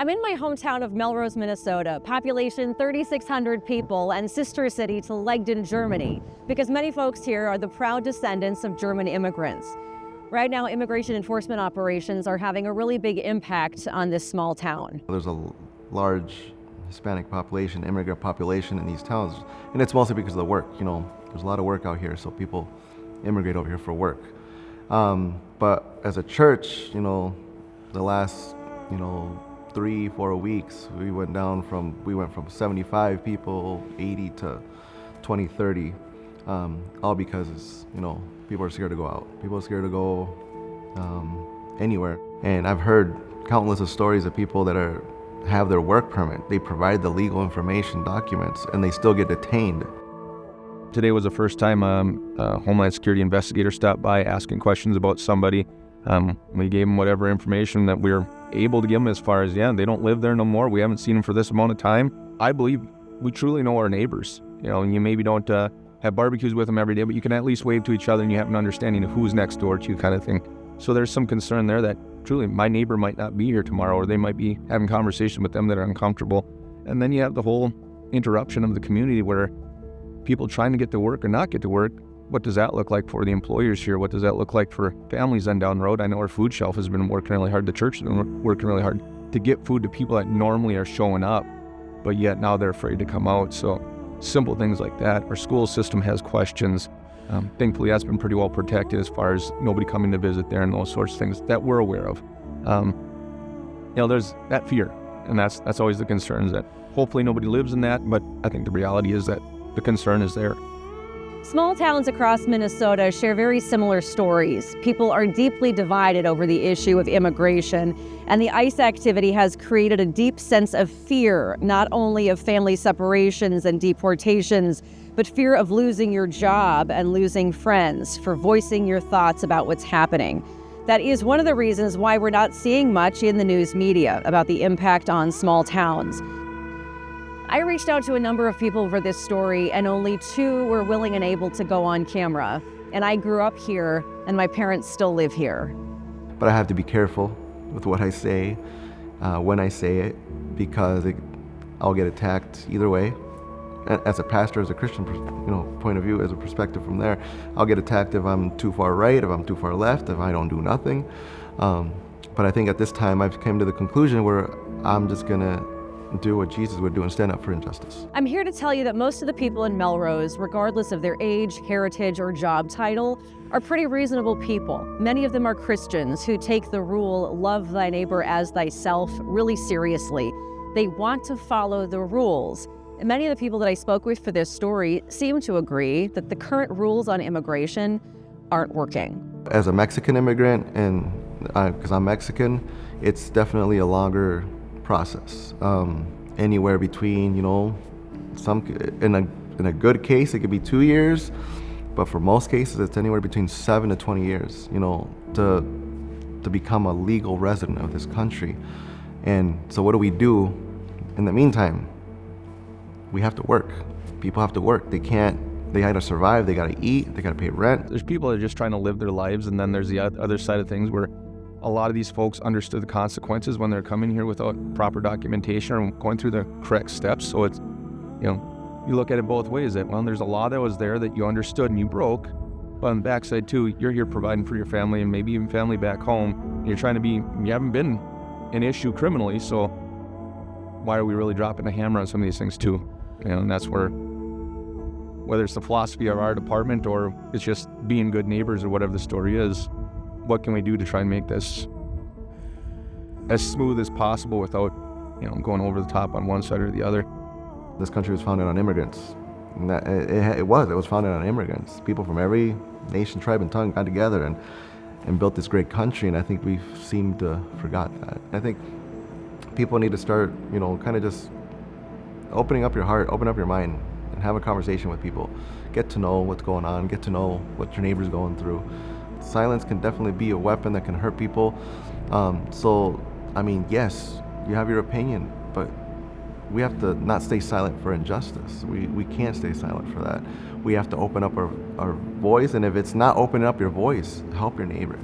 I'm in my hometown of Melrose, Minnesota, population 3,600 people and sister city to Legden, Germany, because many folks here are the proud descendants of German immigrants. Right now, immigration enforcement operations are having a really big impact on this small town. There's a large Hispanic population, immigrant population in these towns, and it's mostly because of the work. There's a lot of work out here, so people immigrate over here for work. But as a church, the last, 3-4 weeks, we went from 75 people, 80 to 20, 30, all because, people are scared to go out. People are scared to go anywhere. And I've heard countless of stories of people that have their work permit. They provide the legal information, documents, and they still get detained. Today was the first time a Homeland Security investigator stopped by asking questions about somebody. We gave them whatever information that we were able to give them as far as, they don't live there no more. We haven't seen them for this amount of time. I believe we truly know our neighbors. And you maybe don't have barbecues with them every day, but you can at least wave to each other and you have an understanding of who's next door to you kind of thing. So there's some concern there that truly my neighbor might not be here tomorrow, or they might be having conversation with them that are uncomfortable. And then you have the whole interruption of the community where people trying to get to work or not get to work. What does that look like for the employers here? What does that look like for families then down the road? I know our food shelf has been working really hard. The church has been working really hard to get food to people that normally are showing up, but yet now they're afraid to come out. So simple things like that. Our school system has questions. Thankfully, that's been pretty well protected as far as nobody coming to visit there and those sorts of things that we're aware of. There's that fear, and that's always the concern, is that hopefully nobody lives in that, but I think the reality is that the concern is there. Small towns across Minnesota share very similar stories. People are deeply divided over the issue of immigration, and the ICE activity has created a deep sense of fear, not only of family separations and deportations, but fear of losing your job and losing friends, for voicing your thoughts about what's happening. That is one of the reasons why we're not seeing much in the news media about the impact on small towns. I reached out to a number of people for this story, and only 2 were willing and able to go on camera. And I grew up here, and my parents still live here. But I have to be careful with what I say, when I say it, because I'll get attacked either way. As a pastor, as a Christian, point of view, as a perspective from there, I'll get attacked if I'm too far right, if I'm too far left, if I don't do nothing. But I think at this time I've come to the conclusion where I'm just gonna do what Jesus would do and stand up for injustice. I'm here to tell you that most of the people in Melrose, regardless of their age, heritage, or job title, are pretty reasonable people. Many of them are Christians who take the rule, love thy neighbor as thyself, really seriously. They want to follow the rules. And many of the people that I spoke with for this story seem to agree that the current rules on immigration aren't working. As a Mexican immigrant, and because I'm Mexican, it's definitely a longer process. Anywhere between, in a good case, it could be 2 years, but for most cases, it's anywhere between 7 to 20 years, to become a legal resident of this country. And so what do we do in the meantime? We have to work. People have to work. They gotta survive, they gotta eat, they gotta pay rent. There's people that are just trying to live their lives, and then there's the other side of things where a lot of these folks understood the consequences when they're coming here without proper documentation or going through the correct steps. So it's, you look at it both ways, that, there's a law that was there that you understood and you broke, but on the backside too, you're here providing for your family and maybe even family back home. You haven't been an issue criminally, so why are we really dropping a hammer on some of these things too? And that's whether it's the philosophy of our department or it's just being good neighbors or whatever the story is, what can we do to try and make this as smooth as possible without, going over the top on one side or the other? This country was founded on immigrants. And it was founded on immigrants. People from every nation, tribe, and tongue got together and built this great country, and I think we've seemed to forgot that. I think people need to start, kind of just opening up your heart, open up your mind, and have a conversation with people. Get to know what's going on, get to know what your neighbor's going through. Silence can definitely be a weapon that can hurt people. Yes, you have your opinion, but we have to not stay silent for injustice. We can't stay silent for that. We have to open up our voice, and if it's not opening up your voice, help your neighbor.